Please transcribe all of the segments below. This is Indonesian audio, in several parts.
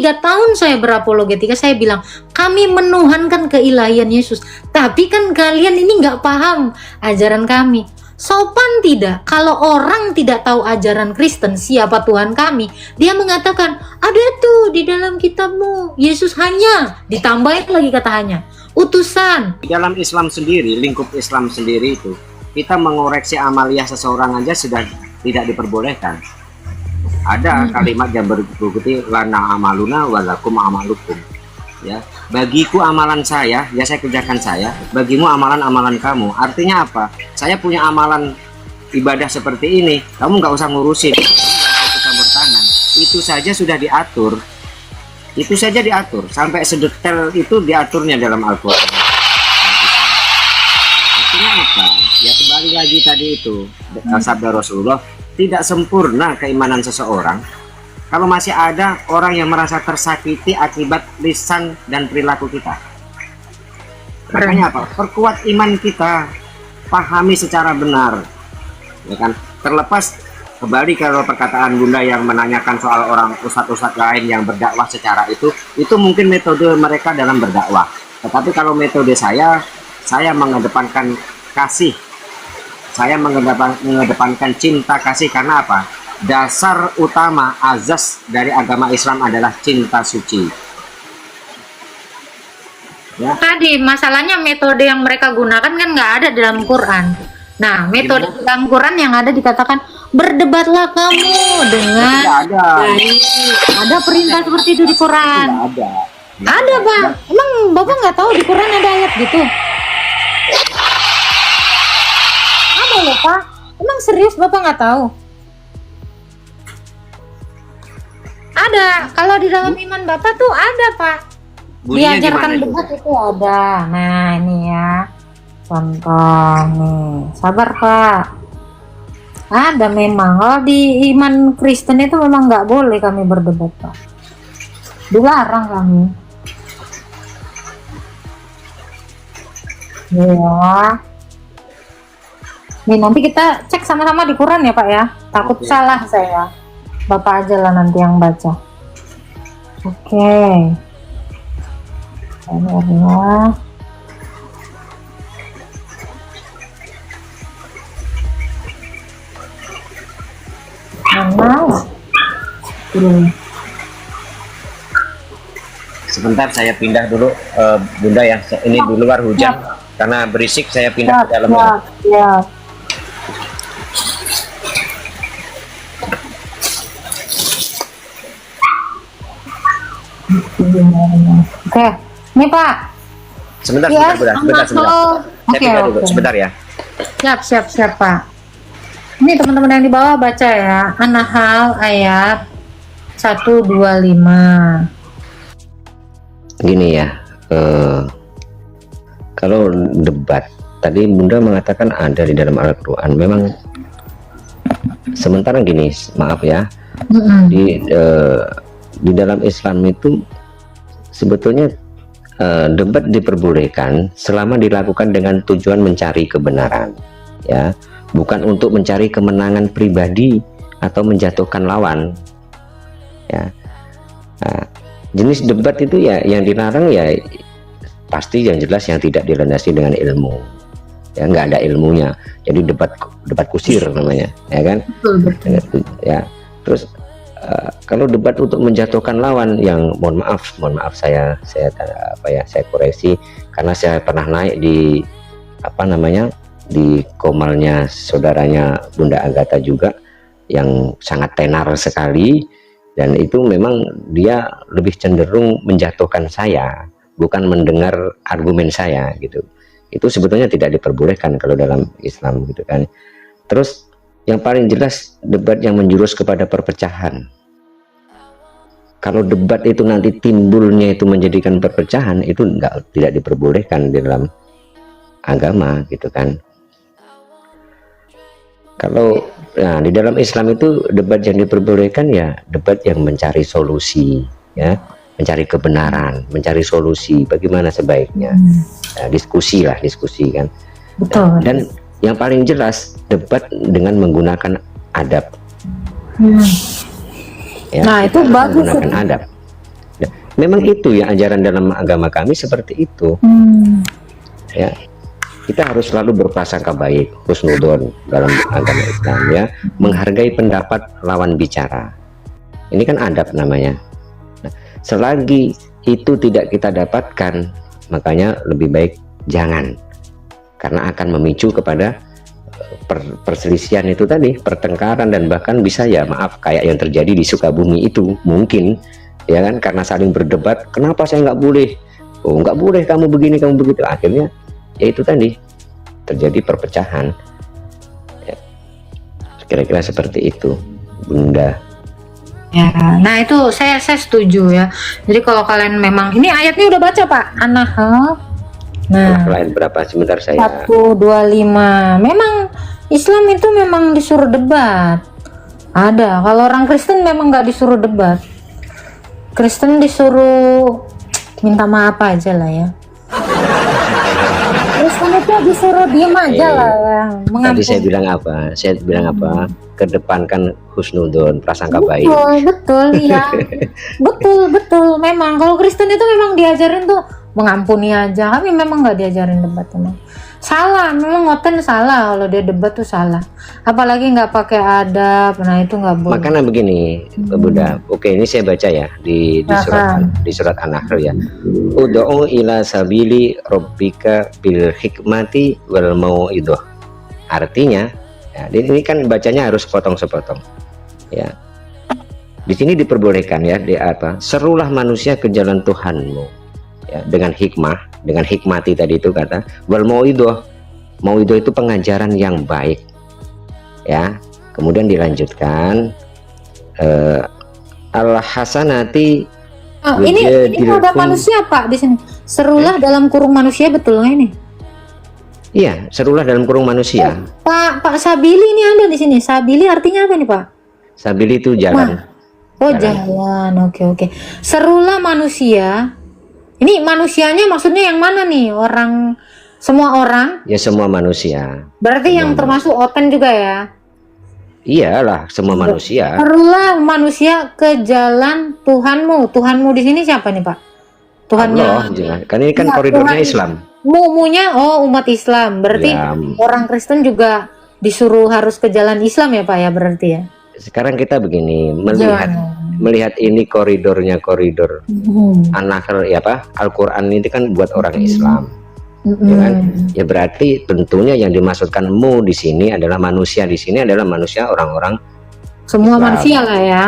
3 tahun saya berapologetika, saya bilang kami menuhankan keilahian Yesus, tapi kan kalian ini nggak paham ajaran kami. Sopan tidak? Kalau orang tidak tahu ajaran Kristen siapa Tuhan kami, dia mengatakan ada tuh di dalam kitabmu Yesus hanya, ditambahin lagi kata hanya, utusan. Di dalam Islam sendiri, lingkup Islam sendiri itu, kita mengoreksi amaliah seseorang aja sudah tidak diperbolehkan. Ada kalimat yang berikutnya, lana amaluna walakum amalukum. Ya, bagiku amalan saya, ya saya kerjakan saya, bagimu amalan-amalan kamu. Artinya apa? Saya punya amalan ibadah seperti ini, kamu nggak usah ngurusin, campur tangan. Itu saja sudah diatur. Itu saja diatur, sampai sedetail itu diaturnya dalam Al-Quran. Artinya apa? Ya kembali lagi tadi itu, sabda Rasulullah, tidak sempurna keimanan seseorang kalau masih ada orang yang merasa tersakiti akibat lisan dan perilaku kita. Makanya apa? Perkuat iman kita, pahami secara benar, ya kan? Terlepas kembali kalau perkataan Bunda yang menanyakan soal orang ustadz-ustadz lain yang berdakwah secara itu mungkin metode mereka dalam berdakwah. Tetapi kalau metode saya mengedepankan kasih, saya mengedepankan cinta kasih. Karena apa? Dasar utama azas dari agama Islam adalah cinta suci. Ya. Tadi masalahnya metode yang mereka gunakan kan nggak ada dalam Quran. Nah, metode dalam Quran yang ada dikatakan berdebatlah kamu dengan baik. Ada perintah seperti itu di Quran. Tidak ada. Ada, Pak. Emang Bapak nggak tahu di Quran ada ayat gitu? Ada loh, Pak. Emang serius Bapak nggak tahu? Ada. Kalau di dalam iman Bapak tuh ada, Pak. Bunyinya Diajarkan gimana debat itu ada. Nah, ini ya. Contoh nih. Sabar, Pak. Ada memang. Kalau di iman Kristen itu memang nggak boleh kami berdebat, Pak. Dilarang kami. Ya. Nih nanti kita cek sama-sama di Quran ya, Pak ya. Takut salah saya. Bapak aja lah nanti yang baca. Oke. Ini adalah mana? Sebentar saya pindah dulu, Bunda ya. Ini di luar hujan, karena berisik saya pindah ke dalam. Ya. Oke, nih Pak. Sebentar, Ya, sebentar. Saya pindah dulu, sebentar ya. Siap Pak. Ini teman-teman yang di bawah baca ya. An-Nahl ayat 125. Gini ya, kalau debat tadi Bunda mengatakan ada di dalam Al-Quran. Memang sementara gini, maaf ya, di dalam Islam itu sebetulnya debat diperbolehkan selama dilakukan dengan tujuan mencari kebenaran, ya, bukan untuk mencari kemenangan pribadi atau menjatuhkan lawan, ya. Nah, jenis debat itu ya yang dilarang ya pasti yang jelas yang tidak dilandasi dengan ilmu, ya, nggak ada ilmunya, jadi debat kusir namanya, ya kan. Ya, terus kalau debat untuk menjatuhkan lawan, yang mohon maaf saya koreksi, karena saya pernah naik di di komalnya saudaranya Bunda Agatha juga yang sangat tenar sekali, dan itu memang dia lebih cenderung menjatuhkan saya, bukan mendengar argumen saya gitu. Itu sebetulnya tidak diperbolehkan kalau dalam Islam gitu kan. Terus yang paling jelas debat yang menjurus kepada perpecahan. Kalau debat itu nanti timbulnya itu menjadikan perpecahan, itu tidak diperbolehkan di dalam agama gitu kan. Kalau di dalam Islam itu debat yang diperbolehkan ya debat yang mencari solusi, ya, mencari kebenaran, mencari solusi bagaimana sebaiknya, diskusi kan. Betul. Dan yang paling jelas debat dengan menggunakan adab. Ya, nah itu bagus. menggunakan adab. Nah, memang itu ya ajaran dalam agama kami seperti itu. Ya, kita harus selalu berprasangka baik, husnudon dalam agama Islam ya, menghargai pendapat lawan bicara. Ini kan adab namanya. Nah, selagi itu tidak kita dapatkan, makanya lebih baik jangan, karena akan memicu kepada perselisihan itu tadi, pertengkaran, dan bahkan bisa ya maaf kayak yang terjadi di Sukabumi itu mungkin ya kan, karena saling berdebat, kenapa saya nggak boleh, oh nggak boleh kamu begini kamu begitu, akhirnya ya itu tadi terjadi perpecahan ya, kira-kira seperti itu Bunda. Ya, nah itu saya setuju ya. Jadi kalau kalian memang ini ayatnya udah baca Pak An-Nahl. Nah, Lain berapa sebentar saya 125. Memang Islam itu memang disuruh debat. Ada. Kalau orang Kristen memang nggak disuruh debat. Kristen disuruh minta maaf aja lah ya. Kristen itu disuruh diem aja lah ya. Tadi saya bilang apa? Saya bilang apa? Kedepankan husnudon, prasangka baik. Betul, iya. betul. Memang kalau Kristen itu memang diajarin tuh mengampuni aja. Kami memang nggak diajarin debat memang. Salah, memang ngoten salah kalau dia debat tuh salah. Apalagi nggak pakai adab, nah itu nggak boleh. Makanya begini, Bunda. Oke, ini saya baca ya di surat An-Nahl ya. Ud'u ila sabili rabbika bil hikmati wal mau'idah. Artinya, ya, ini kan bacanya harus sepotong-sepotong. Ya. Di sini diperbolehkan ya, di apa? Serulah manusia ke jalan Tuhanmu. Ya, dengan hikmah, dengan hikmati tadi itu kata wal mau'idah. Mau'idah itu pengajaran yang baik. Ya, kemudian dilanjutkan al hasanati. Ini ada manusia Pak di sini. Serulah dalam kurung manusia, betul nggak ini? Iya, serulah dalam kurung manusia. Pak Sabili ini ada di sini. Sabili artinya apa nih Pak? Sabili itu jalan. Jalan. Oke. Serulah manusia. Ini manusianya maksudnya yang mana nih? Orang, semua orang? Ya semua manusia. Berarti semua yang termasuk Oten juga ya? Iyalah, semua manusia. Serulah manusia ke jalan Tuhanmu. Tuhanmu di sini siapa nih Pak? Tuhannya. Allah, jangan. Kan ini kan koridornya Tuhan, Islam. Mumunya umat Islam. Berarti ya, orang Kristen juga disuruh harus ke jalan Islam ya Pak ya berarti ya? Sekarang kita begini, melihat ini koridor An-Nahl ya Pak, Al-Quran ini kan buat orang Islam. Ya kan? Ya berarti tentunya yang dimaksudkan mu di sini adalah manusia, di sini adalah manusia orang-orang semua Islam. Manusia lah ya.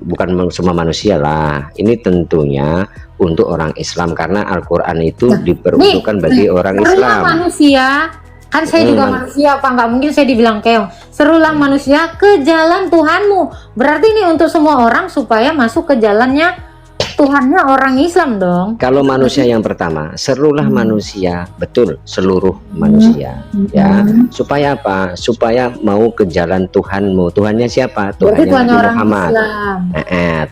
Bukan semua manusia lah. Ini tentunya untuk orang Islam karena Al-Quran itu diperuntukkan bagi orang Islam. Manusia, kan saya juga manusia, apa nggak mungkin saya dibilang keong. Serulah manusia ke jalan Tuhanmu. Berarti ini untuk semua orang supaya masuk ke jalannya Tuhannya orang Islam dong. Kalau manusia yang pertama, serulah manusia, betul, seluruh manusia, ya. Supaya apa? Supaya mau ke jalan Tuhanmu. Tuhannya siapa? Tuhannya Nabi Muhammad.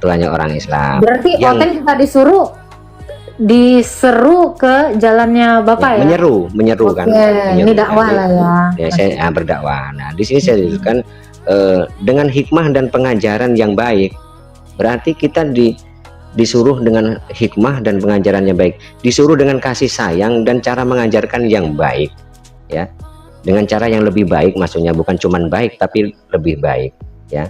Tuhannya orang Islam. Berarti Oten kita diseru ke jalannya Bapak ya? Menyeru kan. Ini dakwah lah ya. Ya saya berdakwah. Nah, di sini saya disebutkan dengan hikmah dan pengajaran yang baik. Berarti kita disuruh dengan hikmah dan pengajaran yang baik, disuruh dengan kasih sayang dan cara mengajarkan yang baik, ya, dengan cara yang lebih baik, maksudnya bukan cuman baik tapi lebih baik, ya.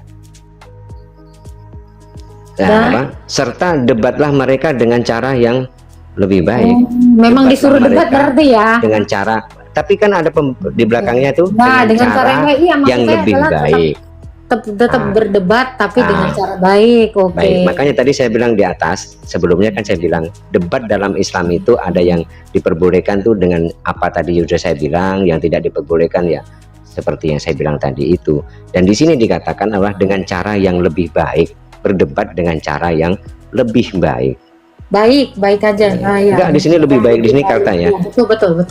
Nah, serta debatlah mereka dengan cara yang lebih baik. Memang disuruh debat berarti ya. Dengan cara, tapi kan ada di belakangnya tuh dengan cara yang lebih baik. Tetap berdebat tapi dengan cara baik. Baik, makanya tadi saya bilang di atas sebelumnya kan saya bilang debat dalam Islam itu ada yang diperbolehkan tuh dengan apa tadi sudah saya bilang, yang tidak diperbolehkan ya seperti yang saya bilang tadi itu. Dan di sini dikatakan adalah dengan cara yang lebih baik, berdebat dengan cara yang lebih baik. Baik aja. Enggak, di sini lebih baik, di sini katanya. Betul.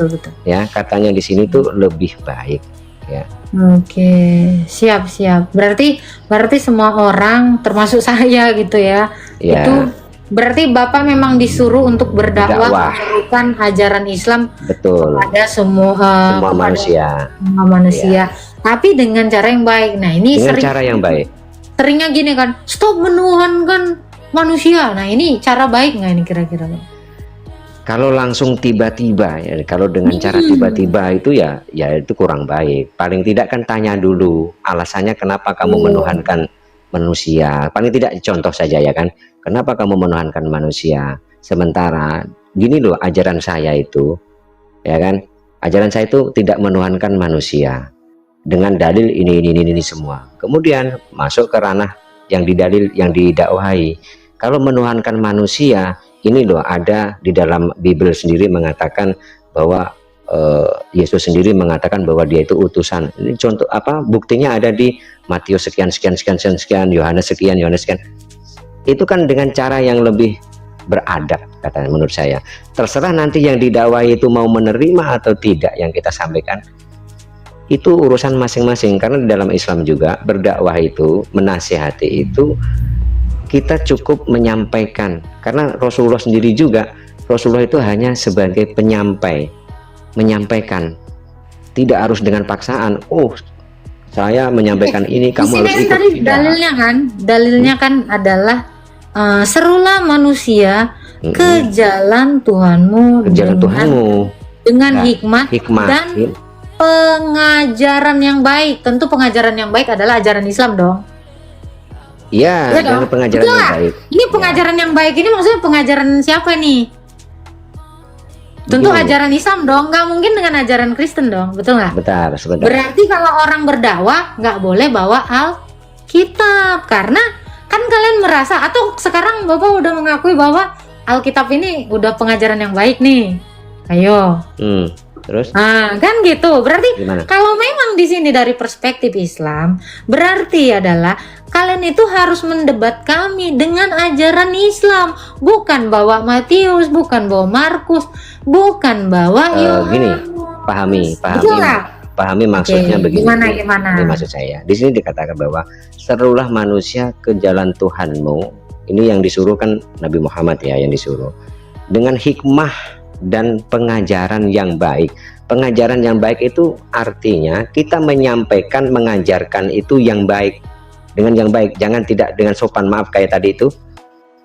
Ya, katanya di sini tuh lebih baik. Ya. Oke, siap. Berarti semua orang termasuk saya gitu ya. Itu berarti Bapak memang disuruh untuk berdakwah memberikan ajaran Islam kepada semua manusia. Ya. Tapi dengan cara yang baik. Nah, ini dengan cara yang baik. Seringnya gini kan, stop menuhankan manusia. Nah ini cara baik nggak ini kira-kira? Kalau langsung tiba-tiba ya, kalau dengan cara tiba-tiba itu ya itu kurang baik. Paling tidak kan tanya dulu alasannya kenapa kamu menuhankan manusia. Paling tidak contoh saja ya kan, kenapa kamu menuhankan manusia, sementara gini loh ajaran saya itu, ya kan, ajaran saya itu tidak menuhankan manusia dengan dalil ini semua. Kemudian masuk ke ranah yang didalil, yang didakwahi. Kalau menuhankan manusia, ini loh ada di dalam Bible sendiri mengatakan bahwa Yesus sendiri mengatakan bahwa dia itu utusan. Ini contoh apa? Buktinya ada di Matius sekian, Yohanes sekian. Itu kan dengan cara yang lebih beradab katanya menurut saya. Terserah nanti yang didakwahi itu mau menerima atau tidak yang kita sampaikan. Itu urusan masing-masing, karena di dalam Islam juga berdakwah itu, menasihati itu kita cukup menyampaikan, karena Rasulullah sendiri juga, Rasulullah itu hanya sebagai penyampai, menyampaikan, tidak harus dengan paksaan. Oh saya menyampaikan ini, kamu harus ikut. Tadi dalilnya kan adalah serulah manusia ke jalan Tuhanmu, dengan hikmat dan pengajaran yang baik. Tentu pengajaran yang baik adalah ajaran Islam dong. Iya, dengan pengajaran yang baik. Ini pengajaran yang baik ini maksudnya pengajaran siapa nih? Tentu ajaran Islam dong, nggak mungkin dengan ajaran Kristen dong, betul nggak? Betul, sebentar. Berarti kalau orang berdakwah nggak boleh bawa Alkitab, karena kan kalian merasa, atau sekarang Bapak udah mengakui bahwa Alkitab ini udah pengajaran yang baik nih. Ayo. Terus? Nah, kan gitu. Berarti gimana? Kalau memang di sini dari perspektif Islam, berarti adalah kalian itu harus mendebat kami dengan ajaran Islam, bukan bawa Matius, bukan bawa Markus, bukan bawa gini, pahami maksudnya begini. Gimana? Ini maksud saya. Di sini dikatakan bahwa serulah manusia ke jalan Tuhanmu. Ini yang disuruh kan Nabi Muhammad ya, yang disuruh dengan hikmah dan pengajaran yang baik. Pengajaran yang baik itu artinya kita menyampaikan, mengajarkan itu yang baik, dengan yang baik, jangan tidak dengan sopan, maaf kayak tadi itu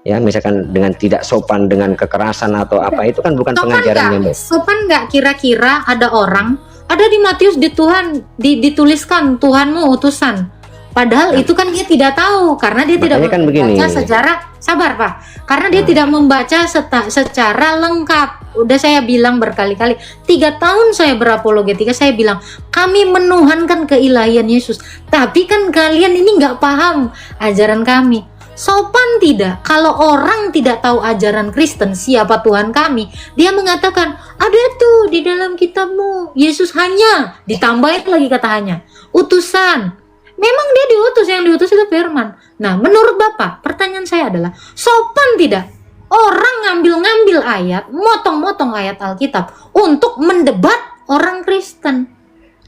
ya, misalkan dengan tidak sopan, dengan kekerasan atau apa, itu kan bukan pengajaran yang baik. Sopan nggak kira-kira ada orang, ada di Matius di Tuhan dituliskan Tuhanmu utusan. Padahal itu kan dia tidak tahu, karena dia tidak membaca secara sabar Pak, karena dia tidak membaca secara lengkap. Udah saya bilang berkali-kali, 3 tahun saya berapologetika, saya bilang kami menuhankan keilahian Yesus, tapi kan kalian ini nggak paham ajaran kami. Sopan tidak kalau orang tidak tahu ajaran Kristen siapa Tuhan kami, dia mengatakan ada tuh di dalam kitabmu Yesus hanya, ditambahin lagi kata hanya, utusan. Memang dia diutus, yang diutus itu firman. Nah, menurut Bapak, pertanyaan saya adalah, sopan tidak orang ngambil ayat, motong-motong ayat Alkitab untuk mendebat orang Kristen?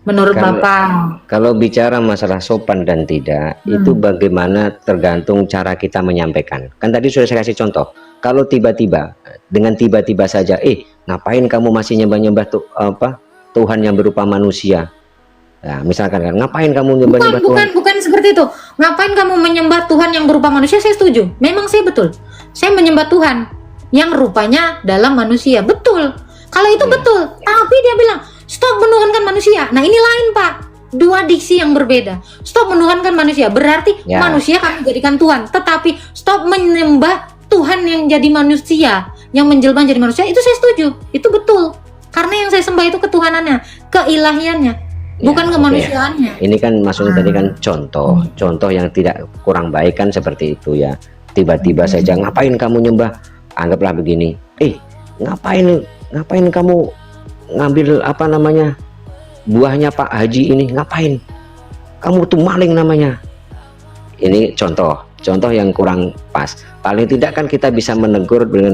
Menurut Bapak. Kalau bicara masalah sopan dan tidak, itu bagaimana tergantung cara kita menyampaikan. Kan tadi sudah saya kasih contoh. Kalau tiba-tiba, dengan tiba-tiba saja, ngapain kamu masih nyembah-nyembah Tuhan yang berupa manusia? Nah, misalkan kan, ngapain kamu nyembah Tuhan? Bukan seperti itu. Ngapain kamu menyembah Tuhan yang berupa manusia? Saya setuju. Memang saya betul. Saya menyembah Tuhan yang rupanya dalam manusia. Betul. Kalau itu betul. Tapi dia bilang, stop menuhankan manusia. Nah, ini lain, Pak. Dua diksi yang berbeda. Stop menuhankan manusia. Berarti manusia kami jadikan Tuhan. Tetapi stop menyembah Tuhan yang jadi manusia, yang menjelma jadi manusia. Itu saya setuju. Itu betul. Karena yang saya sembah itu ketuhanannya, keilahiannya. Bukan kemanusiaannya. Ini kan maksudnya tadi kan contoh yang tidak kurang baik kan seperti itu ya. Tiba-tiba saja ngapain kamu nyembah? Anggaplah begini. Ngapain kamu ngambil buahnya Pak Haji ini? Ngapain? Kamu tuh maling namanya. Ini contoh yang kurang pas. Paling tidak kan kita bisa menegur dengan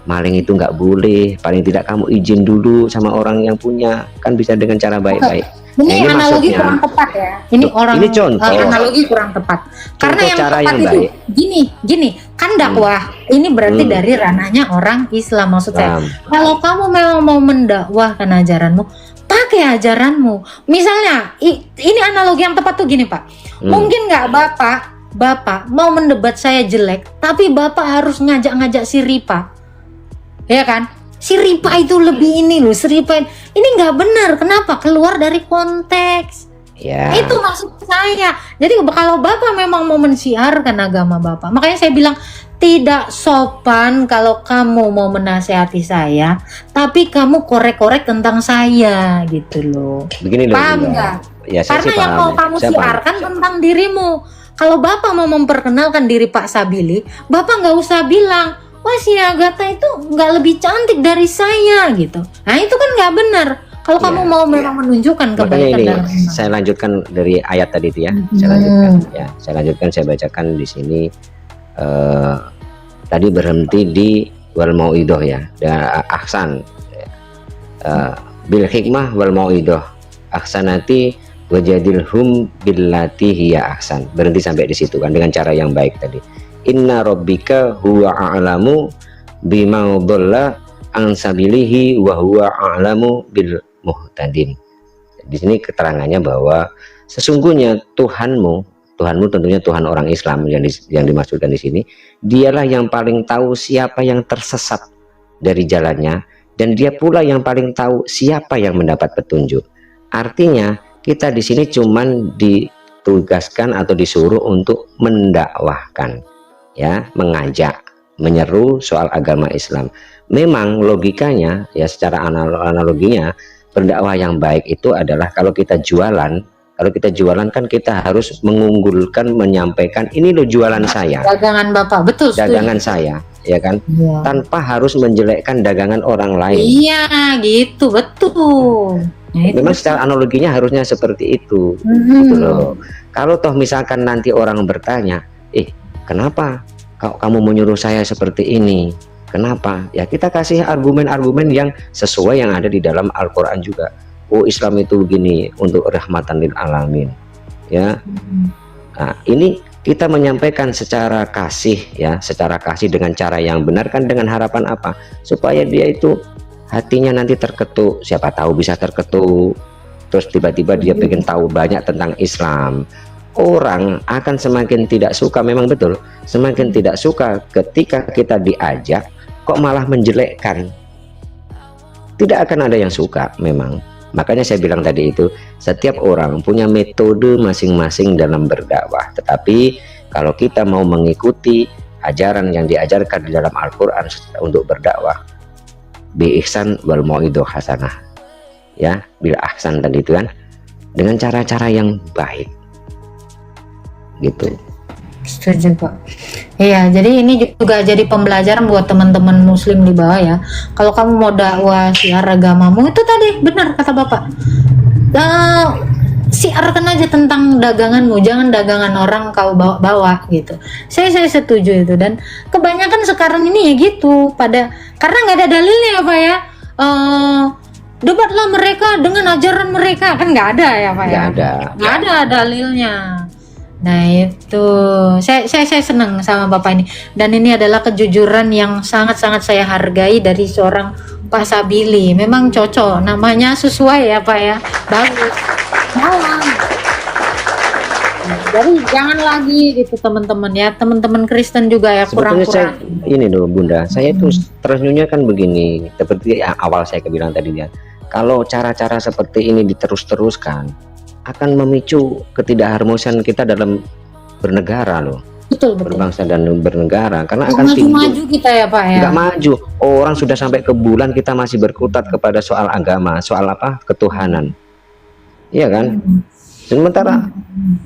maling itu nggak boleh, paling tidak kamu izin dulu sama orang yang punya, kan bisa dengan cara baik-baik. Ini analogi kurang tepat ya. Ini contoh. Analogi kurang tepat. Karena yang cara tepat yang itu baik. Gini, kan dakwah ini berarti dari ranahnya orang Islam, maksud saya. Kalau kamu memang mau mendakwahkan ajaranmu, pakai ajaranmu. Misalnya, ini analogi yang tepat tuh gini Pak. Mungkin nggak Bapak Bapak mau mendebat saya jelek, tapi Bapak harus ngajak-ngajak si Ripa, ya kan? Si Ripa itu lebih ini loh, si Ripa ini nggak benar. Kenapa? Keluar dari konteks. Ya. Itu maksud saya. Jadi kalau Bapak memang mau mensiarkan agama Bapak, makanya saya bilang tidak sopan kalau kamu mau menasehati saya, tapi kamu korek-korek tentang saya gitu loh. Begini loh. Paham nggak? Ya, saya Karena sih yang paham. mau kamu Saya paham. siarkan tentang dirimu. Kalau Bapak mau memperkenalkan diri Pak Sabili, Bapak nggak usah bilang, wah si Agatha itu nggak lebih cantik dari saya gitu. Nah itu kan nggak benar. Kalau kamu mau memang menunjukkan Makanya kebaikan ini dalam iman. saya lanjutkan dari ayat tadi itu ya. Saya lanjutkan ya. Saya lanjutkan, saya bacakan di sini. Tadi berhenti di wal mau'idoh ya. Dan ahsan. Bil hikmah wal mau'idoh. Ahsanati wajadilhum billati hiya ahsan. Berhenti sampai di situ kan, dengan cara yang baik tadi. Inna rabbika huwa a'lamu bima dhalla an sabilihi wa huwa a'lamu bil muhtadin. Di sini keterangannya bahwa sesungguhnya Tuhanmu tentunya Tuhan orang Islam yang dimaksudkan di sini, dialah yang paling tahu siapa yang tersesat dari jalannya, dan dia pula yang paling tahu siapa yang mendapat petunjuk. Artinya kita di sini cuman ditugaskan atau disuruh untuk mendakwahkan, ya, mengajak, menyeru soal agama Islam. Memang logikanya ya, secara analoginya, berdakwah yang baik itu adalah kalau kita jualan kan kita harus mengunggulkan, menyampaikan ini loh jualan saya, Dagangan Bapak, betul. dagangan saya, ya kan, Ya. tanpa harus menjelekkan dagangan orang lain. Iya, gitu, betul. Nah, itu Memang secara analoginya harusnya seperti itu, Mhm. gitu loh. Kalau toh misalkan nanti orang bertanya, kenapa kamu menyuruh saya seperti ini? Kenapa? Ya kita kasih argumen-argumen yang sesuai yang ada di dalam Al-Quran juga. Oh, Islam itu begini, untuk rahmatan lil alamin, ya. Nah, ini kita menyampaikan secara kasih ya, secara kasih dengan cara yang benar kan, dengan harapan apa? Supaya dia itu hatinya nanti terketuk, siapa tahu bisa terketuk, terus tiba-tiba dia pengen tahu banyak tentang Islam. Orang akan semakin tidak suka, memang betul, semakin tidak suka ketika kita diajak kok malah menjelekkan. Tidak akan ada yang suka memang. Makanya saya bilang tadi itu, setiap orang punya metode masing-masing dalam berdakwah. Tetapi kalau kita mau mengikuti ajaran yang diajarkan di dalam Al-Quran untuk berdakwah, bi ihsan wal mau'idoh hasanah, ya, bil ahsan tadi itu kan, dengan cara-cara yang baik, gitu. Setuju Pak. Iya, jadi ini juga jadi pembelajaran buat teman-teman Muslim di bawah ya. Kalau kamu mau dakwah siar agamamu, itu tadi benar kata Bapak. Siarkan aja tentang daganganmu, jangan dagangan orang kau bawa-bawa gitu. Saya setuju itu, dan kebanyakan sekarang ini ya gitu, karena nggak ada dalilnya ya Pak ya. Debatlah mereka dengan ajaran mereka, kan nggak ada ya Pak ya. Nggak ada dalilnya. Nah itu saya senang sama Bapak ini, dan ini adalah kejujuran yang sangat-sangat saya hargai dari seorang Pak Sabili. Memang cocok, namanya sesuai ya Pak ya, bagus. Jadi jangan lagi gitu teman-teman ya, teman-teman Kristen juga ya, Sebetulnya kurang-kurang. ini loh Bunda, saya itu terusnya kan begini, seperti yang awal saya bilang tadi ya, kalau cara-cara seperti ini diterus-teruskan akan memicu ketidakharmonisan kita dalam bernegara loh, Betul. berbangsa dan bernegara, karena Nggak akan timbul, maju kita ya Pak ya. nggak maju. Orang sudah sampai ke bulan kita masih berkutat kepada soal agama, soal apa, ketuhanan, iya kan? Sementara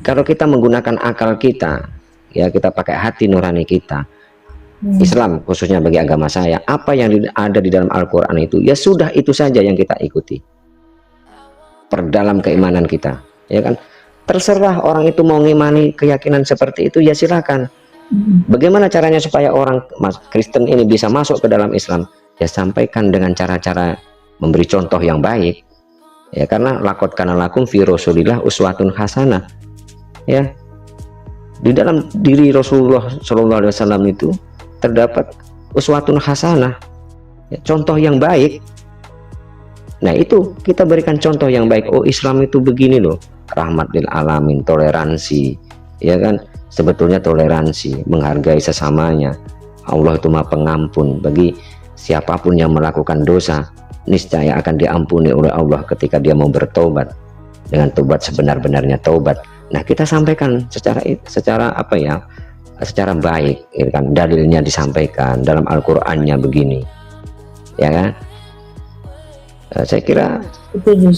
kalau kita menggunakan akal kita, ya kita pakai hati nurani kita, Islam khususnya bagi agama saya, apa yang ada di dalam Al-Quran itu, ya sudah itu saja yang kita ikuti, perdalam keimanan kita, ya kan? Terserah orang itu mau ngimani keyakinan seperti itu, ya silakan. Bagaimana caranya supaya orang Kristen ini bisa masuk ke dalam Islam? Ya sampaikan dengan cara-cara memberi contoh yang baik. Ya, karena laqad kana lakum fi Rasulillah uswatun hasanah. Ya. Di dalam diri Rasulullah Shallallahu alaihi wasallam itu terdapat uswatun hasanah. Ya, contoh yang baik. Nah, itu kita berikan contoh yang baik. Oh, Islam itu begini loh. Rahmat lil alamin, toleransi, ya kan? sebetulnya toleransi, menghargai sesamanya. Allah itu Maha Pengampun bagi siapapun yang melakukan dosa, niscaya akan diampuni oleh Allah ketika dia mau bertobat dengan tobat sebenar-benarnya tobat. Nah, kita sampaikan secara apa ya, secara baik, ya kan, dalilnya disampaikan dalam Al-Qur'annya begini, ya kan. Saya kira Setuju.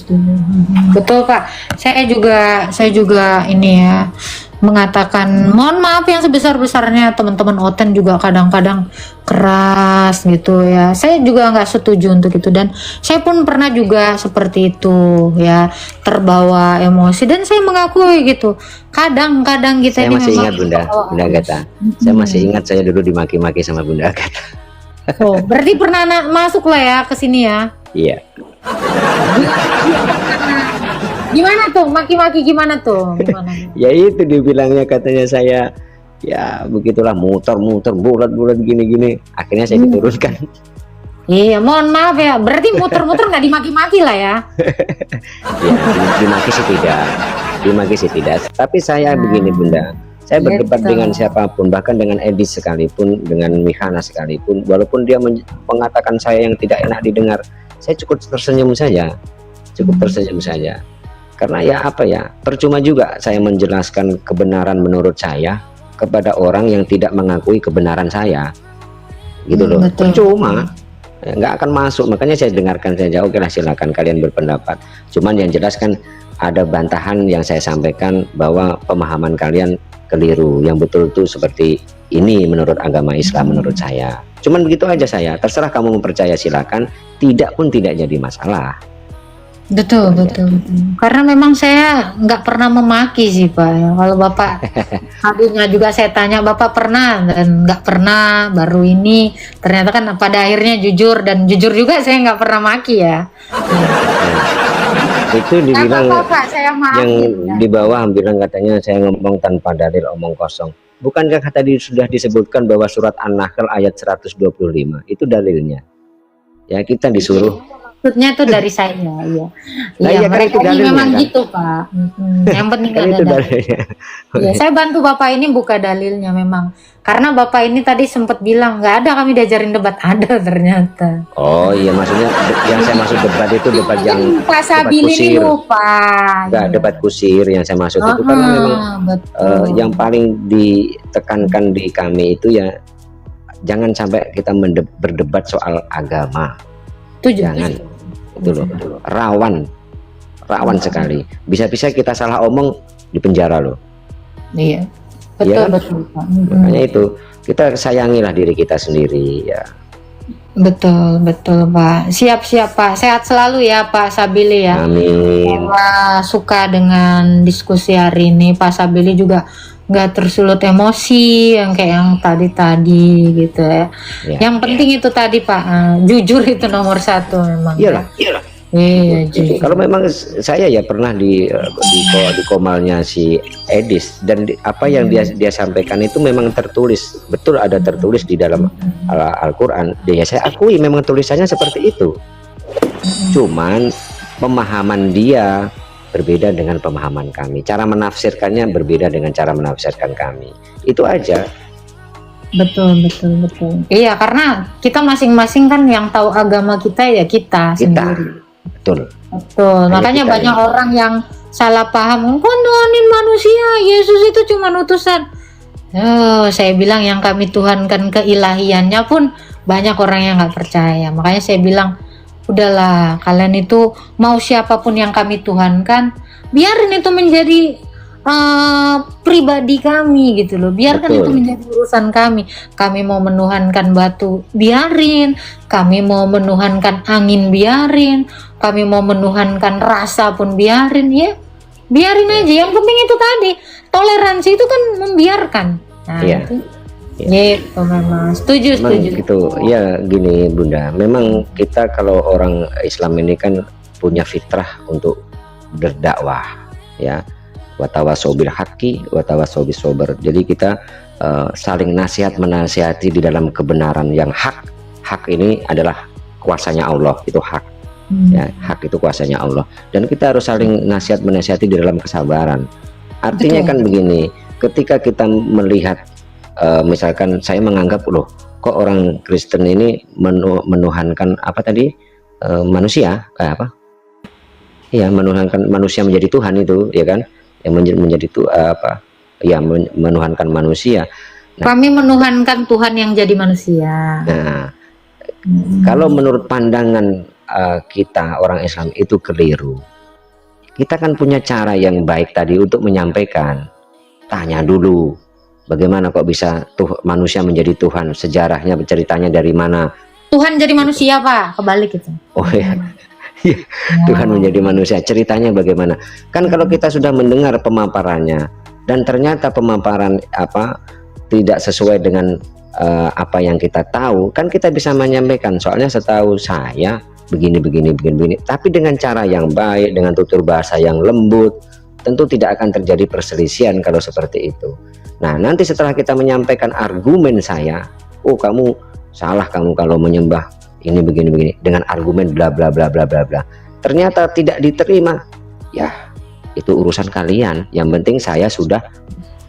Betul Pak. Saya juga ini ya mengatakan mohon maaf yang sebesar-besarnya, teman-teman Oten juga kadang-kadang keras gitu ya. Saya juga nggak setuju untuk itu, dan saya pun pernah juga seperti itu ya, terbawa emosi, dan saya mengakui gitu. Kadang-kadang kita saya ini masih memang ingat Bunda Agatha. Saya masih ingat saya dulu dimaki-maki sama Bunda Agatha. Oh, berarti pernah masuk lah ya ke sini ya. Iya. Gimana tuh maki-maki, gimana tuh? Gimana? Ya itu dibilangnya, katanya saya ya begitulah, muter-muter bulat-bulat gini-gini, akhirnya saya diturunkan. Iya, mohon maaf ya, berarti muter-muter nggak dimaki-maki lah ya. Ya, dimaki sih tidak, tapi saya begini Bunda, saya berdebat Gitu. dengan siapapun, bahkan dengan Edis sekalipun, dengan Mihana sekalipun, walaupun dia mengatakan saya yang tidak enak didengar, saya cukup tersenyum saja, karena ya apa ya, percuma juga saya menjelaskan kebenaran menurut saya kepada orang yang tidak mengakui kebenaran saya, gitu loh. Betul. Percuma, ya, nggak akan masuk. Makanya saya dengarkan saja, oke lah, silakan kalian berpendapat, cuman yang jelas kan ada bantahan yang saya sampaikan bahwa pemahaman kalian keliru, yang betul itu seperti ini menurut agama Islam menurut saya. Cuman begitu aja, saya terserah kamu mau percaya silakan, tidak pun tidak jadi masalah. Betul. Karena memang saya nggak pernah memaki sih Pak. Ya, kalau Bapak hadirnya juga saya tanya Bapak pernah, dan nggak pernah. Baru ini ternyata kan pada akhirnya jujur, dan jujur juga saya nggak pernah maki ya. Itu dibilang Bapak, saya maafin, yang ya. di bawah bilang katanya saya ngomong tanpa dalil, omong kosong. Bukankah tadi sudah disebutkan bahwa surat An-Nahl ayat 125 itu dalilnya? Ya, kita disuruh. Maksudnya itu dari saya, iya. Nah, iya, kan itu mereka ini dalilnya, memang kan? gitu Pak. Yang penting Kan ada itu dalil. dalilnya. Ya, saya bantu Bapak ini buka dalilnya memang. Karena Bapak ini tadi sempat bilang nggak ada kami diajarin debat, ada ternyata. Oh iya, maksudnya yang saya maksud debat itu debat yang Pak Sabili ini kusir. lupa. Enggak, debat kusir yang saya maksud itu, karena memang betul. yang paling ditekankan di kami itu ya jangan sampai kita berdebat soal agama. Tujuh. Jangan. Itu loh, rawan sekali. Bisa-bisa kita salah omong di penjara loh. Iya. Iya Betul, kan? betul Pak. Makanya itu kita sayangilah diri kita sendiri ya. Betul Pak. Siap Pak. Sehat selalu ya Pak Sabili ya. Amin. Wah, suka dengan diskusi hari ini. Pak Sabili juga nggak tersulut emosi yang kayak yang tadi gitu ya. Yang penting itu tadi Pak, jujur itu nomor satu memang. Iyalah. Iya, jujur. Kalau memang saya ya pernah di komalnya si Edis, dan apa yang dia sampaikan itu memang tertulis, betul ada tertulis di dalam Al-Quran. Ya saya akui memang tulisannya seperti itu. Cuman pemahaman dia berbeda dengan pemahaman kami, cara menafsirkannya berbeda dengan cara menafsirkan kami. Itu aja. Betul. Iya, karena kita masing-masing kan yang tahu agama kita ya kita sendiri. Betul. Makanya banyak orang yang salah paham, kok nuhanin manusia, Yesus itu cuma utusan. Oh, saya bilang yang kami tuhankan keilahiannya pun banyak orang yang nggak percaya. Makanya saya bilang, udahlah, kalian itu mau siapapun yang kami tuhankan, biarin itu menjadi pribadi kami gitu loh. Biarkan Betul. itu menjadi urusan kami. Kami mau menuhankan batu, biarin. Kami mau menuhankan angin, biarin. Kami mau menuhankan rasa pun biarin ya. Biarin aja. Yang penting itu tadi, toleransi itu kan membiarkan. Nah, Iya. itu. Gitu memang. Setuju. Gitu. Ya gini Bunda, memang kita kalau orang Islam ini kan punya fitrah untuk berdakwah ya. Watawasau bil haqqi watawasau bis sabr. Jadi kita saling menasihati di dalam kebenaran yang hak. Hak ini adalah kuasanya Allah, itu hak. Ya, hak itu kuasanya Allah. Dan kita harus saling menasihati di dalam kesabaran. Artinya Betul. kan begini, ketika kita melihat misalkan saya menganggap loh kok orang Kristen ini menuhankan apa tadi manusia apa ya, menuhankan manusia menjadi Tuhan itu ya kan, yang menjadi itu apa ya, menuhankan manusia. Kami menuhankan Tuhan yang jadi manusia. Nah, kalau menurut pandangan kita orang Islam itu keliru. Kita kan punya cara yang baik tadi untuk menyampaikan. Tanya dulu, bagaimana kok bisa manusia menjadi Tuhan? Sejarahnya, ceritanya dari mana? Tuhan jadi manusia, Pak, kebalik itu. Oh ya, Tuhan menjadi manusia, ceritanya bagaimana? Kan kalau kita sudah mendengar pemaparannya dan ternyata pemaparan apa tidak sesuai dengan apa yang kita tahu, kan kita bisa menyampaikan. Soalnya setahu saya begini, tapi dengan cara yang baik, dengan tutur bahasa yang lembut, tentu tidak akan terjadi perselisihan kalau seperti itu. Nah, nanti setelah kita menyampaikan argumen saya, oh kamu salah kamu kalau menyembah ini begini dengan argumen bla bla bla bla bla bla, ternyata tidak diterima, ya itu urusan kalian. Yang penting saya sudah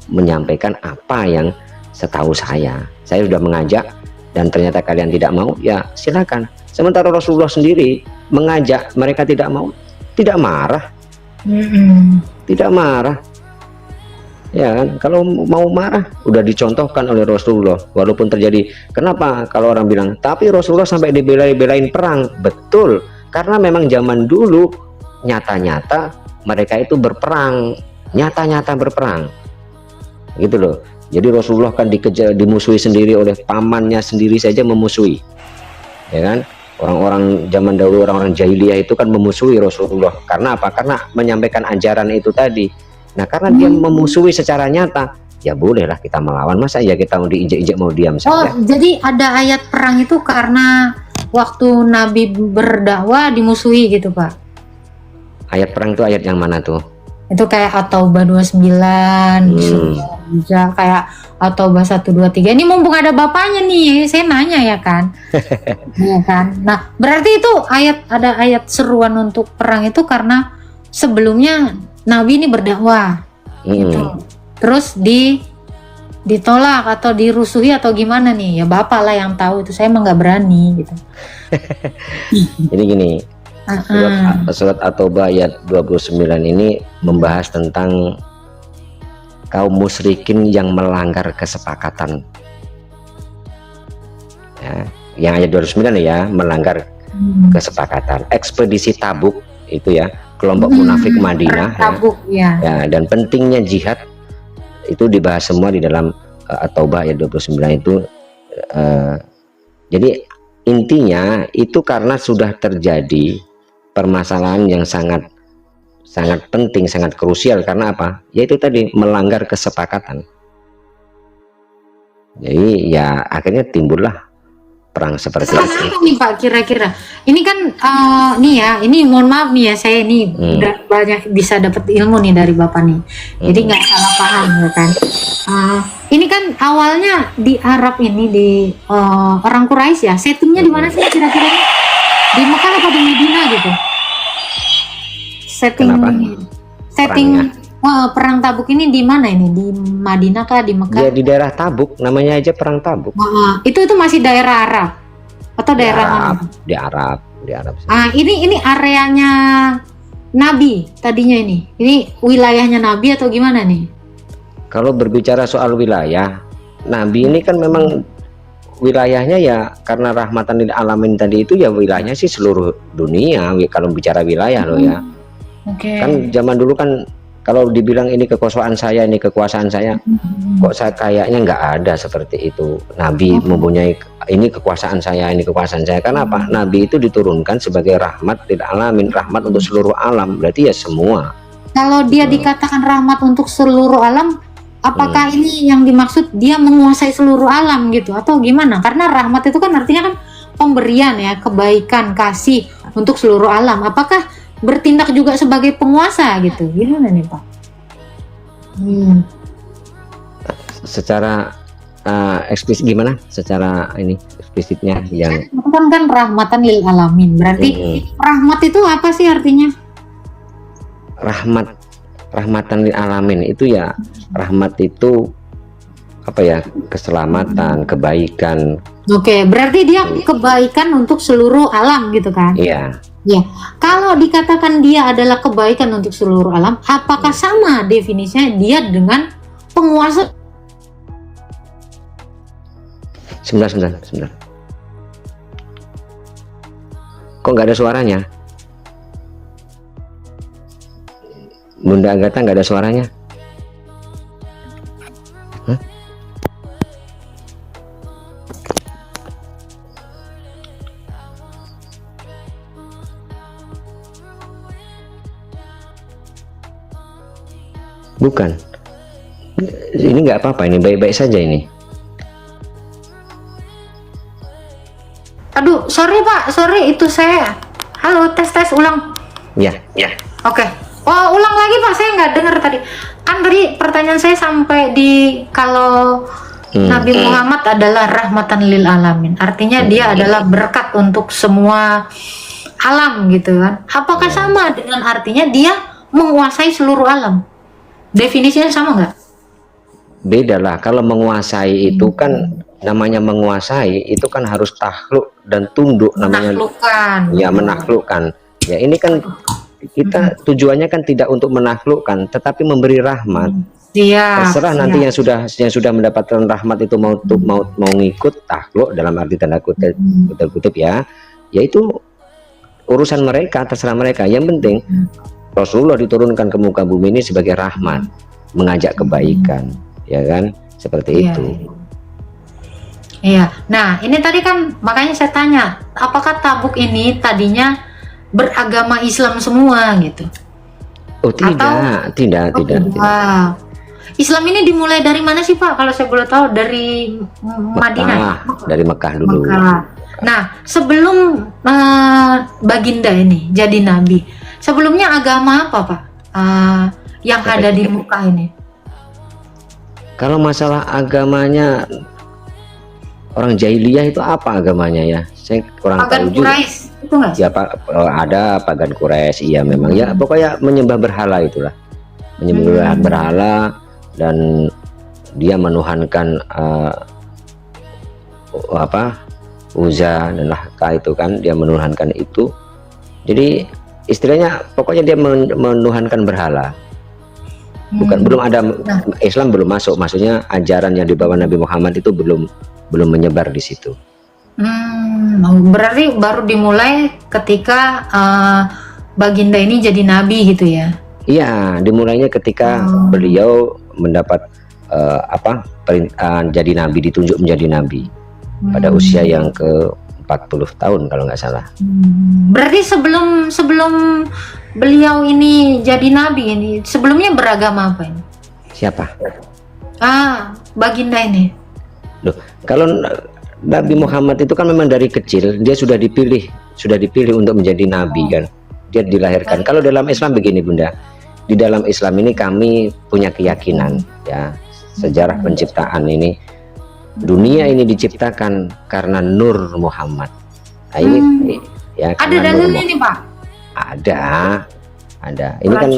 menyampaikan apa yang setahu saya sudah mengajak dan ternyata kalian tidak mau, ya silakan. Sementara Rasulullah sendiri mengajak, mereka tidak mau, tidak marah, tidak marah. Ya kan, kalau mau marah udah dicontohkan oleh Rasulullah. Walaupun terjadi, kenapa kalau orang bilang tapi Rasulullah sampai dibelain perang? Betul, karena memang zaman dulu nyata-nyata mereka itu berperang, nyata-nyata berperang gitu loh. Jadi Rasulullah kan dikejar, dimusuhi sendiri oleh pamannya sendiri saja, memusuhi, ya kan. Orang-orang zaman dahulu, orang-orang jahiliyah itu kan memusuhi Rasulullah. Karena apa? Karena menyampaikan ajaran itu tadi. Nah, karena dia memusuhi secara nyata, ya bolehlah kita melawan. Masa ya kita mau diinjek-injek, mau diam saja? Oh, jadi ada ayat perang itu karena waktu Nabi berdakwah dimusuhi gitu, Pak? Ayat perang itu ayat yang mana tuh? Itu kayak At-Taubah 29, bisa kayak At-Taubah 123. Ini mumpung ada bapaknya nih, saya nanya ya kan. Iya kan. Nah, berarti itu ada ayat seruan untuk perang itu karena sebelumnya Nabi ini berdakwah gitu. Terus ditolak atau dirusuhi atau gimana nih? Ya Bapak lah yang tahu, itu saya emang nggak berani gitu. Ini gini. Surat At-Taubah ayat 29 ini membahas tentang kaum musyrikin yang melanggar kesepakatan. Ya, yang ayat 29 ya, melanggar kesepakatan. Ekspedisi Tabuk itu ya, kelompok munafik Madinah Tabuk, ya. Ya, dan pentingnya jihad itu dibahas semua di dalam At-Taubah ayat 29 itu. Jadi intinya itu karena sudah terjadi permasalahan yang sangat penting, sangat krusial. Karena apa? Yaitu tadi melanggar kesepakatan. Jadi ya akhirnya timbullah perang seperti itu. Nih Pak, kira-kira ini kan nih ya, ini mohon maaf nih ya, saya ini udah banyak bisa dapat ilmu nih dari Bapak nih. Jadi nggak salah paham ya kan. Ini kan awalnya di Arab ini, di orang Quraisy ya, settingnya di mana sih kira-kira? Di Mekah apa di Madinah gitu? Setting perang Tabuk ini di mana ini? Di Madinah kah, di Mekah? Ya di daerah Tabuk, namanya aja perang Tabuk. Itu masih daerah Arab atau daerah mana? Di Arab. Ini areanya Nabi tadinya ini. Ini wilayahnya Nabi atau gimana nih? Kalau berbicara soal wilayah, Nabi ini kan memang wilayahnya ya karena rahmatan lil alamin tadi itu ya wilayahnya sih seluruh dunia kalau bicara wilayah loh ya. Kan zaman dulu kan kalau dibilang ini kekuasaan saya, ini kekuasaan saya, kok saya kayaknya nggak ada seperti itu. Nabi mempunyai ini kekuasaan saya, ini kekuasaan saya. Karena apa? Nabi itu diturunkan sebagai rahmat lil alamin, rahmat untuk seluruh alam. Berarti ya semua. Kalau dia dikatakan rahmat untuk seluruh alam, apakah ini yang dimaksud dia menguasai seluruh alam gitu atau gimana? Karena rahmat itu kan artinya kan pemberian ya, kebaikan, kasih untuk seluruh alam. Apakah bertindak juga sebagai penguasa gitu? Gimana nih Pak? Secara eksplisit gimana? Secara ini eksplisitnya yang kan rahmatan lil alamin. Berarti rahmat itu apa sih artinya? rahmatan lil alamin itu ya, rahmat itu apa ya, keselamatan, kebaikan. Oke, berarti dia kebaikan untuk seluruh alam gitu kan? Iya. Ya, kalau dikatakan dia adalah kebaikan untuk seluruh alam, apakah sama definisinya dia dengan penguasa? Sebentar. Kok nggak ada suaranya? Bunda Agatha nggak ada suaranya? Hah? Bukan. Ini nggak apa-apa, ini baik-baik saja ini. Aduh, sorry Pak, sorry itu saya. Halo, tes ulang. Ya. Oke. Oh, ulang lagi Pak, saya nggak dengar tadi. Kan tadi pertanyaan saya sampai di kalau Nabi Muhammad adalah rahmatan lil alamin. Artinya dia adalah berkat untuk semua alam gitu kan. Apakah sama dengan artinya dia menguasai seluruh alam? Definisinya sama nggak? Beda lah. Kalau menguasai itu kan namanya menguasai itu kan harus takluk dan tunduk, namanya Menaklukkan. ya, menaklukkan. Ya, ini kan kita tujuannya kan tidak untuk menaklukkan tetapi memberi rahmat. Terserah nanti yang sudah mendapatkan rahmat itu mau ngikut takluk dalam arti tanda kutip ya, yaitu urusan mereka, terserah mereka. Yang penting Rasulullah diturunkan ke muka bumi ini sebagai rahmat, mengajak kebaikan, ya kan, seperti itu. Iya. Nah, ini tadi kan makanya saya tanya, apakah Tabuk ini tadinya beragama Islam semua gitu? Oh tidak, tidak. Islam ini dimulai dari mana sih Pak? Kalau saya boleh tahu, dari Madinah. Dari Mekah dulu. Mekah. Nah, sebelum Baginda ini jadi nabi, sebelumnya agama apa Pak yang ada di Mekah ini? Kalau masalah agamanya, orang jahiliyah itu apa agamanya ya? Saya kurang Pagan tahu juga. Quraisy, itu nggak? Ya Pak, ada pagan Quraisy, iya memang. Ya pokoknya menyembah berhala itulah, menyembah berhala, dan dia menuhankan Uzza dan Lahka itu kan, dia menuhankan itu. Jadi istilahnya pokoknya dia menuhankan berhala. Belum ada, Islam belum masuk, maksudnya ajaran yang dibawa Nabi Muhammad itu belum menyebar di situ. Berarti baru dimulai ketika Baginda ini jadi nabi gitu ya? Iya, dimulainya ketika beliau mendapat jadi nabi, ditunjuk menjadi nabi pada usia yang ke 40 tahun kalau nggak salah. Berarti sebelum beliau ini jadi nabi ini, sebelumnya beragama apa ini? Siapa? Baginda ini. Loh, kalau Nabi Muhammad itu kan memang dari kecil dia sudah dipilih untuk menjadi nabi kan. Dia dilahirkan. Kalau dalam Islam begini Bunda, di dalam Islam ini kami punya keyakinan ya, sejarah penciptaan ini, dunia ini diciptakan karena Nur Muhammad. Ya, ada dalilnya nih Pak? Ada. Ini kan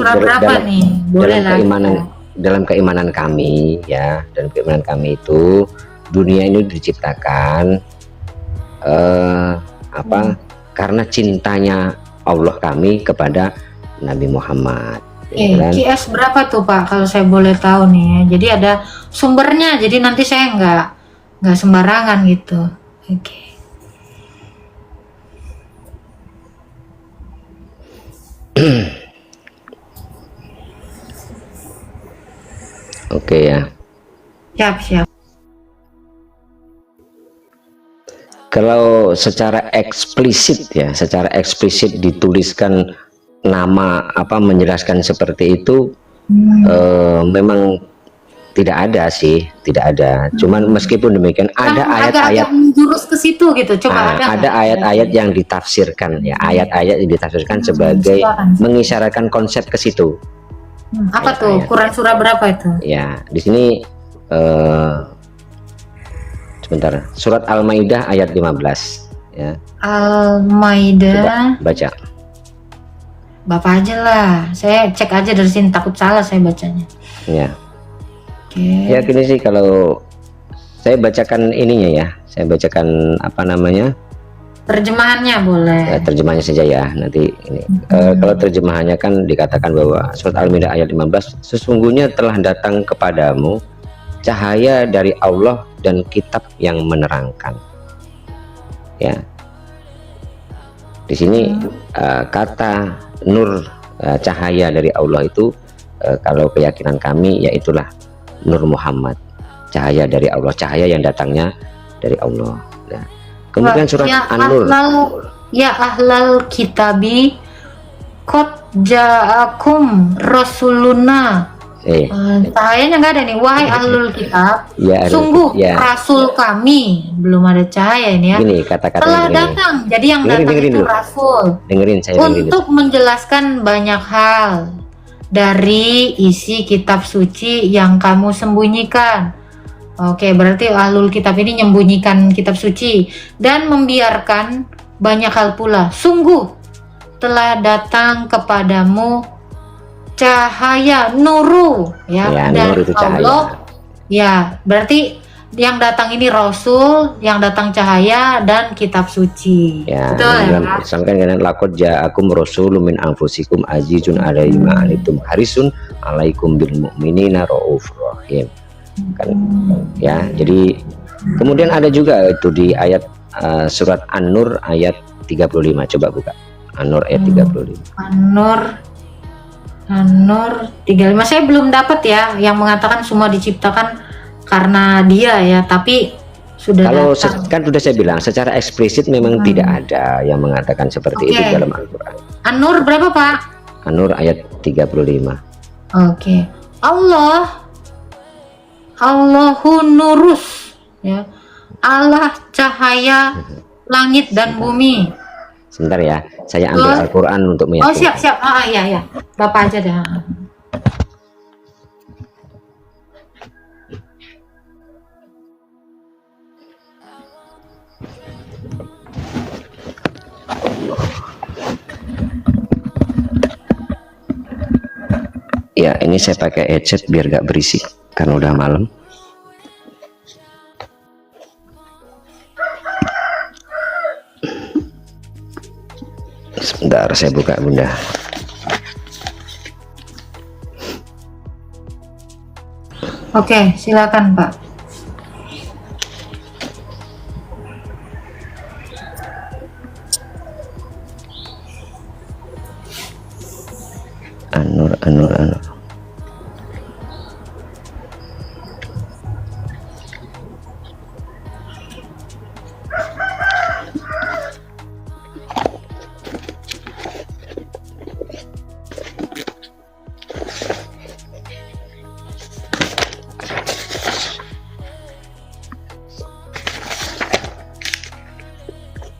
dalam keimanan kami ya, dalam keimanan kami itu dunia ini diciptakan karena cintanya Allah kami kepada Nabi Muhammad. QS berapa tuh Pak kalau saya boleh tahu nih ya? Jadi ada sumbernya, jadi nanti saya nggak sembarangan gitu. Oke ya. Siap. Kalau secara eksplisit dituliskan nama menjelaskan seperti itu, memang tidak ada. Cuman meskipun demikian ada ayat-ayat menjurus ke situ gitu. Coba ada ayat-ayat yang ditafsirkan ya, ayat-ayat yang ditafsirkan sebagai mengisyaratkan konsep ke situ. Apa tuh? Quran surah berapa itu? Ya, di sini sebentar, surat Al-Maidah ayat 15 ya. Al-Maidah. Baca. Bapak aja lah. Saya cek aja dari sini, takut salah saya bacanya. Ya. Oke. Ya gini sih, kalau saya bacakan ininya ya, saya bacakan apa namanya, Terjemahannya boleh. terjemahnya saja ya nanti ini. Kalau terjemahannya kan dikatakan bahwa surat Al-Maidah ayat 15, sesungguhnya telah datang kepadamu cahaya dari Allah dan kitab yang menerangkan. Ya, di sini kata nur, cahaya dari Allah itu, kalau keyakinan kami yaitulah Nur Muhammad, cahaya dari Allah, cahaya yang datangnya dari Allah. Nah, kemudian surat ya An-Nur, ya ahlal kitabi qad ja'akum rasuluna. Cahayanya nggak ada nih. Wahai ahlul kitab, ya, sungguh ya. rasul kami, belum ada cahaya ini ya. Ini kata-kata Telah datang. Jadi yang dengerin datang itu dulu. rasul. Dengerin saya Untuk menjelaskan banyak hal dari isi kitab suci yang kamu sembunyikan. Oke, berarti ahlul kitab ini menyembunyikan kitab suci dan membiarkan banyak hal pula. Sungguh telah datang kepadamu cahaya nuru ya, nur dari itu cahaya. Allah. Ya, berarti yang datang ini rasul, yang datang cahaya dan kitab suci. Ya, Betul ya? misalkan kan laqad ja'akum rasulun min anfusikum azizun 'alaihi ma anittum harisun 'alaikum bil mu'minina raufur rahim. Kan ya, jadi kemudian ada juga itu di ayat surat An-Nur ayat 35. Coba buka An-Nur ayat 35. An-Nur 35. Saya belum dapat ya yang mengatakan semua diciptakan karena dia ya, tapi sudah Kalau datang. kan sudah saya bilang secara eksplisit memang tidak ada yang mengatakan seperti itu dalam Al-Qur'an. An-Nur berapa, Pak? An-Nur ayat 35. Oke. Allahu nurus ya. Allah cahaya langit dan bumi. Sebentar ya, saya ambil Al-Qur'an untuk Oh, meyakinkan. siap. Iya. Bapak aja deh. Ya, ini saya pakai headset biar gak berisik karena udah malam. Sebentar saya buka, Bunda. Oke, silakan, Pak. An-Nur.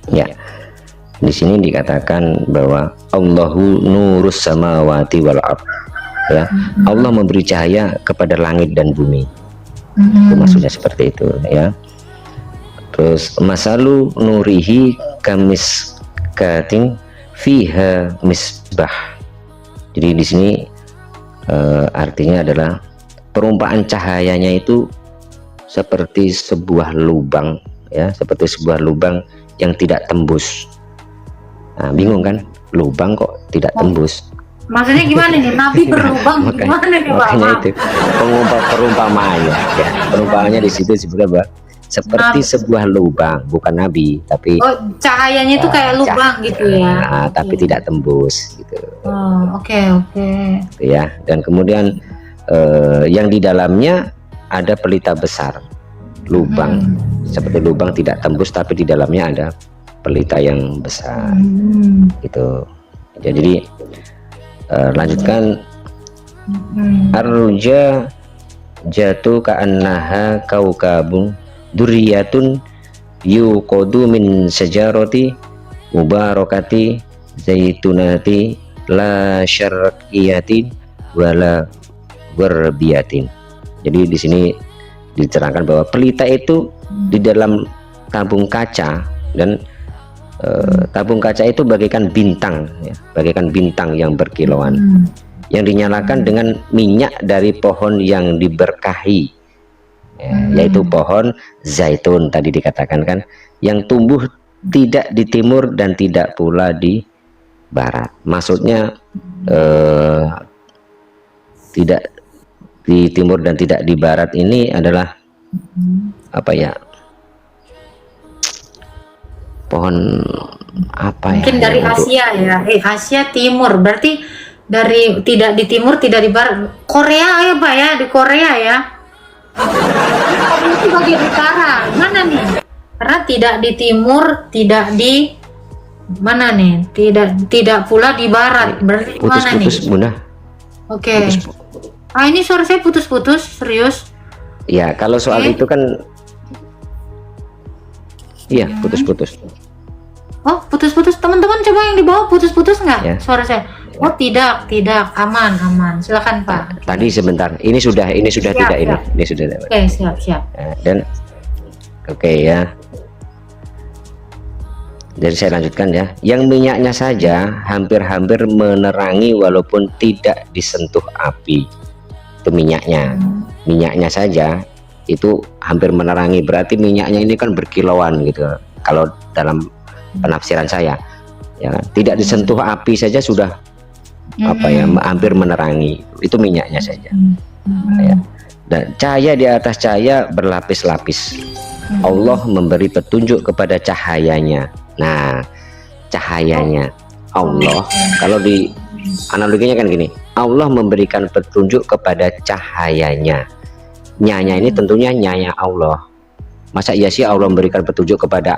Ya, di sini dikatakan bahwa Allahu nurus samawati wal ard. Ya, Allah memberi cahaya kepada langit dan bumi. Itu maksudnya seperti itu ya. Terus masalu nurihi kamis kating fiha misbah. Jadi di sini artinya adalah perumpamaan cahayanya itu seperti sebuah lubang ya, seperti sebuah lubang yang tidak tembus. Nah, bingung kan, lubang kok tidak tembus? Maksudnya gimana nih? Nabi berlubang gimana nih, Pak? Makanya itu perumpamaannya ya, perumpamaannya di situ sebenarnya seperti sebuah lubang, bukan nabi tapi cahayanya itu kayak lubang gitu ya. Tapi tidak tembus gitu. Oke. Ya, dan kemudian yang di dalamnya ada pelita besar, lubang seperti lubang tidak tembus tapi di dalamnya ada pelita yang besar gitu. Jadi lanjutkan arruja jatuh ka annaha kaukabun duriyatun yuqadu min sajarati mubarakati zaitunati la syarqiyatin wala warbiyatin. Jadi di sini diterangkan bahwa pelita itu di dalam tabung kaca dan tabung kaca itu bagaikan bintang, ya, bagaikan bintang yang berkilauan, yang dinyalakan dengan minyak dari pohon yang diberkahi, ya, yaitu pohon zaitun tadi dikatakan kan, yang tumbuh tidak di timur dan tidak pula di barat. Maksudnya tidak di timur dan tidak di barat ini adalah apa ya, pohon apa ya, mungkin dari Asia ya, Asia Timur, berarti dari tidak di timur tidak di barat. Korea ya Pak ya, di Korea ya. Itu bagian utara, mana nih? Karena tidak di timur, tidak di mana nih? Tidak pula di barat, berarti di mana nih? putus-putus Bunda. Oke. Ini suara saya putus-putus, serius. Ya, kalau soal itu kan iya putus-putus. Oh, putus-putus. Teman-teman coba yang di bawah putus-putus nggak? Ya. Suara saya. Oh, tidak, aman. Silakan Pak. Tadi sebentar. Ini sudah Siap, tidak siap. ini sudah dapat. Oke, siap. Dan oke ya. Jadi saya lanjutkan ya. Yang minyaknya saja hampir-hampir menerangi walaupun tidak disentuh api. Itu minyaknya saja itu hampir menerangi, berarti minyaknya ini kan berkilauan gitu kalau dalam penafsiran saya, ya kan? Tidak disentuh api saja sudah apa ya, hampir menerangi, itu minyaknya saja, ya. Dan cahaya di atas cahaya berlapis-lapis. Allah memberi petunjuk kepada cahayanya. Nah, cahayanya Allah, kalau di analoginya kan gini, Allah memberikan petunjuk kepada cahayanya. Nyanya ini tentunya nyanya Allah. Masa iya sih Allah memberikan petunjuk kepada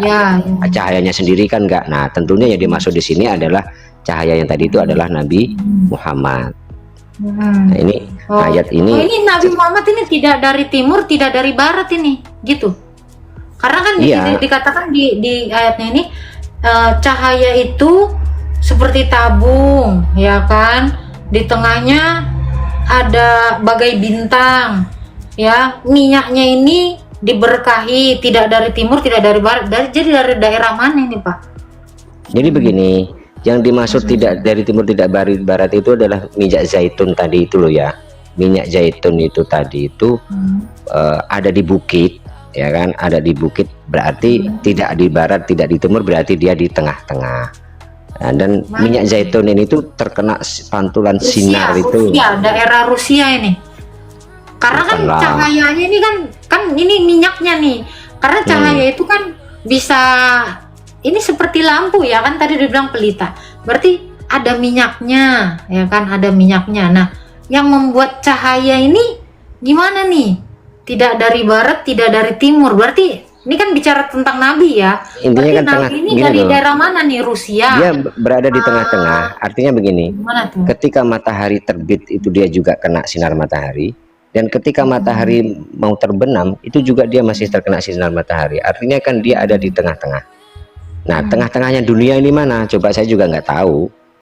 cahayanya sendiri, kan enggak. Nah, tentunya yang dimaksud di sini adalah cahaya yang tadi itu adalah Nabi Muhammad. Nah, ini ayat ini. Oh, ini Nabi Muhammad ini tidak dari timur, tidak dari barat ini, gitu. Karena kan dikatakan di ayatnya ini cahaya itu seperti tabung, ya kan? Di tengahnya ada bagai bintang, ya. Minyaknya ini diberkahi, tidak dari timur, tidak dari barat. Jadi dari daerah mana ini, Pak? Jadi begini, yang dimaksud tidak dari timur tidak barat itu adalah minyak zaitun tadi itu loh ya. Minyak zaitun itu tadi itu ada di bukit, ya kan? Ada di bukit, berarti tidak di barat, tidak di timur, berarti dia di tengah-tengah. Nah, dan minyak zaitun ini tuh terkena pantulan sinar itu. Rusia, daerah Rusia ini. Karena kan cahayanya ini kan ini minyaknya nih. Karena cahaya itu kan bisa, ini seperti lampu ya kan, tadi dibilang pelita. Berarti ada minyaknya, ya kan, ada minyaknya. Nah, yang membuat cahaya ini gimana nih? Tidak dari barat, tidak dari timur. Berarti ini kan bicara tentang Nabi ya. Intinya kan Nabi tengah, ini dari daerah mana nih? Rusia. Dia berada di tengah-tengah. Artinya begini. Ketika matahari terbit itu dia juga kena sinar matahari, dan ketika matahari mau terbenam itu juga dia masih terkena sinar matahari. Artinya kan dia ada di tengah-tengah. Nah, tengah-tengahnya dunia ini mana? Coba saya juga nggak tahu.